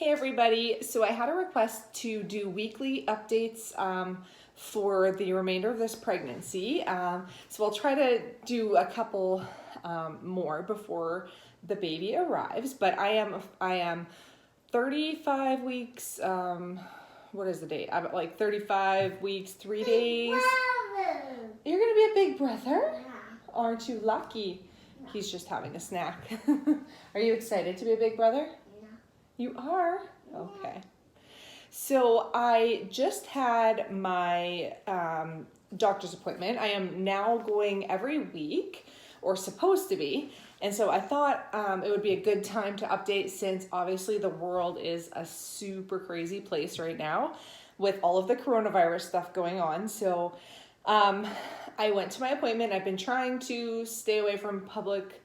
Hey everybody, so I had a request to do weekly updates for the remainder of this pregnancy. So I'll try to do a couple more before the baby arrives, but I am 35 weeks, what is the date? I'm like 35 weeks, 3 days. You're gonna be a big brother? Aren't you lucky? He's just having a snack. Are you excited to be a big brother? You are? Okay. So I just had my doctor's appointment. I am now going every week, or supposed to be. And so I thought it would be a good time to update, since obviously the world is a super crazy place right now with all of the coronavirus stuff going on. So I went to my appointment. I've been trying to stay away from public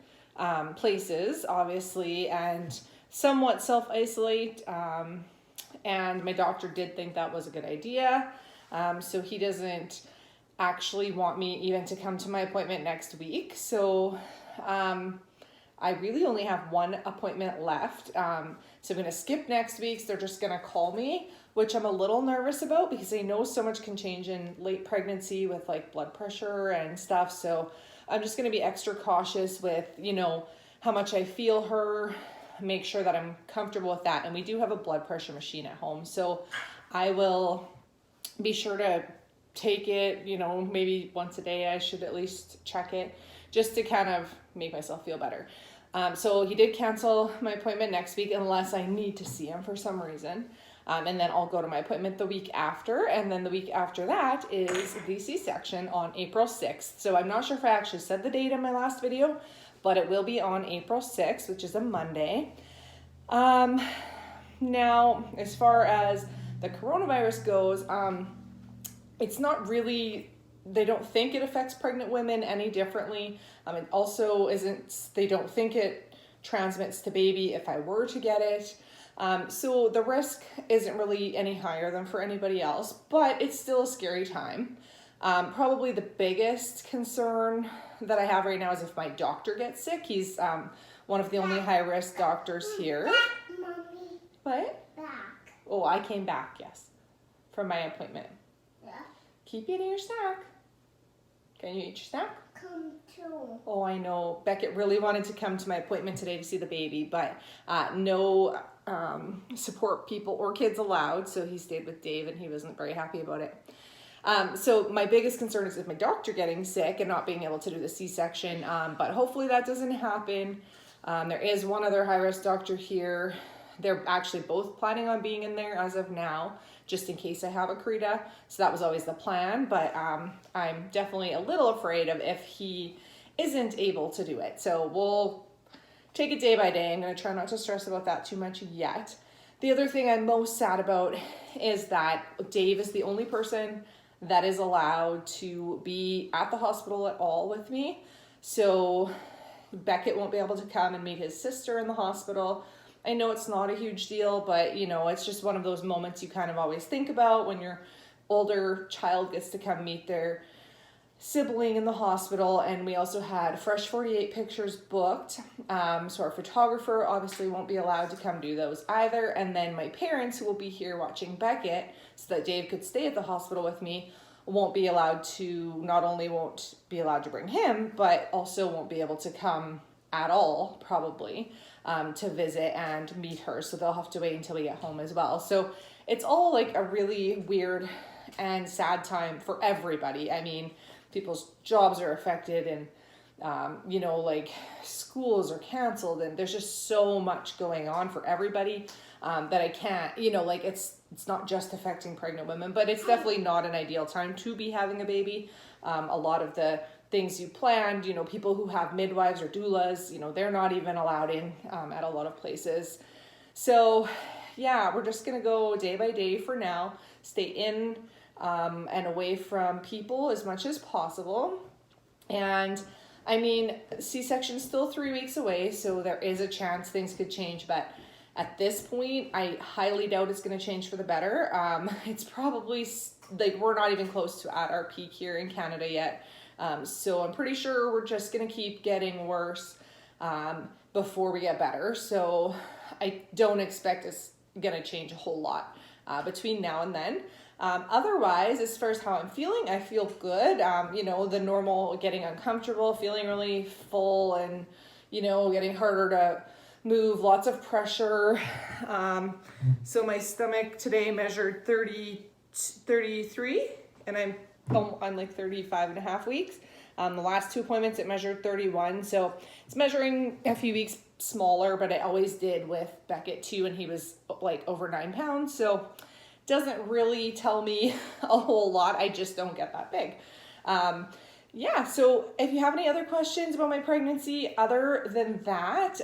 places, obviously, and somewhat self-isolate, and my doctor did think that was a good idea, so he doesn't actually want me even to come to my appointment next week. So I really only have one appointment left, so I'm going to skip next week's. They're just going to call me, which I'm a little nervous about because I know so much can change in late pregnancy with like blood pressure and stuff, so I'm just going to be extra cautious with, you know, how much I feel her, make sure that I'm comfortable with that. And we do have a blood pressure machine at home, so I will be sure to take it, you know, maybe once a day. I should at least check it just to kind of make myself feel better. So he did cancel my appointment next week unless I need to see him for some reason. And then I'll go to my appointment the week after. And then the week after that is the C-section on April 6th. So I'm not sure if I actually said the date in my last video, but it will be on April 6th, which is a Monday. Now, as far as the coronavirus goes, it's not really, they don't think it affects pregnant women any differently. It also isn't, they don't think it transmits to baby if I were to get it. So the risk isn't really any higher than for anybody else, but it's still a scary time. Probably the biggest concern that I have right now is if my doctor gets sick. He's one of the only high-risk doctors here. Back, Mommy. What? Back. Oh, I came back, yes, from my appointment. Yeah. Keep eating your snack. Can you eat your snack? Come too. Oh, I know. Beckett really wanted to come to my appointment today to see the baby, but no support people or kids allowed, so he stayed with Dave, and he wasn't very happy about it. So my biggest concern is if my doctor getting sick and not being able to do the C-section, but hopefully that doesn't happen. There is one other high-risk doctor here. They're actually both planning on being in there as of now, just in case I have a CREDA. So that was always the plan, but I'm definitely a little afraid of if he isn't able to do it. So we'll take it day by day. I'm going to try not to stress about that too much yet. The other thing I'm most sad about is that Dave is the only person that is allowed to be at the hospital at all with me. So Beckett won't be able to come and meet his sister in the hospital. I know it's not a huge deal, but you know, it's just one of those moments you kind of always think about when your older child gets to come meet their sibling in the hospital. And we also had Fresh 48 pictures booked, so our photographer obviously won't be allowed to come do those either. And then my parents, who will be here watching Beckett so that Dave could stay at the hospital with me, won't be allowed to, not only won't be allowed to bring him, but also won't be able to come at all, probably, to visit and meet her. So they'll have to wait until we get home as well. So it's all like a really weird and sad time for everybody. I mean, people's jobs are affected, and you know, like schools are canceled, and there's just so much going on for everybody that I can't, you know, like it's not just affecting pregnant women, but it's definitely not an ideal time to be having a baby. A lot of the things you planned, you know, people who have midwives or doulas, you know, they're not even allowed in at a lot of places. So yeah, we're just gonna go day by day for now, stay in and away from people as much as possible. And I mean, C-section is still 3 weeks away, so there is a chance things could change, but at this point, I highly doubt it's going to change for the better. It's probably, like, we're not even close to at our peak here in Canada yet. So I'm pretty sure we're just going to keep getting worse before we get better. So I don't expect gonna change a whole lot between now and then. Otherwise, as far as how I'm feeling, I feel good. You know, the normal getting uncomfortable, feeling really full, and, you know, getting harder to move, lots of pressure. So my stomach today measured 33, and I'm like 35 and a half weeks. The last 2 appointments it measured 31, so it's measuring a few weeks smaller, but it always did with Beckett too, and he was like over 9 pounds, so doesn't really tell me a whole lot. I just don't get that big. Yeah, so if you have any other questions about my pregnancy other than that,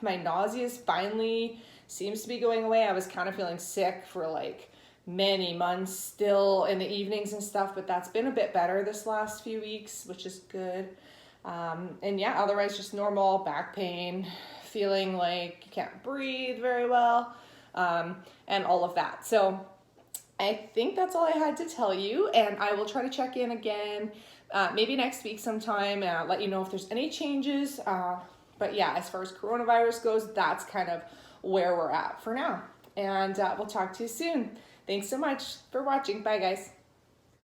my nausea finally seems to be going away. I was kind of feeling sick for like many months still in the evenings and stuff, but that's been a bit better this last few weeks, which is good. And yeah, otherwise just normal back pain, feeling like you can't breathe very well, and all of that. So I think that's all I had to tell you, and I will try to check in again, maybe next week sometime, let you know if there's any changes. But yeah, as far as coronavirus goes, that's kind of where we're at for now. And we'll talk to you soon. Thanks so much for watching. Bye, guys.